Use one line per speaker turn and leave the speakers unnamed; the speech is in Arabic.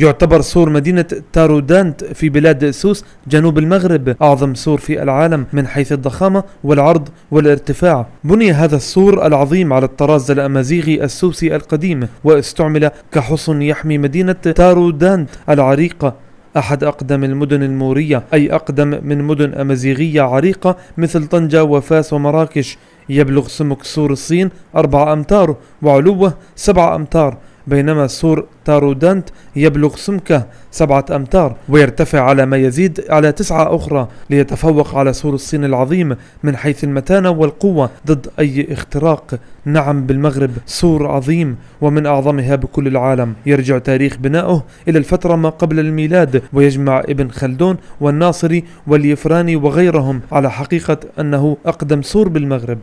يعتبر سور مدينة تارودانت في بلاد سوس جنوب المغرب أعظم سور في العالم من حيث الضخامة والعرض والارتفاع. بني هذا السور العظيم على الطراز الأمازيغي السوسي القديم، واستعمل كحصن يحمي مدينة تارودانت العريقة، أحد أقدم المدن المورية، أي أقدم من مدن أمازيغية عريقة مثل طنجة وفاس ومراكش. يبلغ سمك سور الصين 4 أمتار وعلوه 7 أمتار، بينما سور تارودانت يبلغ سمكه 7 أمتار ويرتفع على ما يزيد على 9 أخرى، ليتفوق على سور الصين العظيم من حيث المتانة والقوة ضد أي اختراق. نعم، بالمغرب سور عظيم ومن أعظمها بكل العالم، يرجع تاريخ بنائه إلى الفترة ما قبل الميلاد، ويجمع ابن خلدون والناصري واليفراني وغيرهم على حقيقة أنه أقدم سور بالمغرب.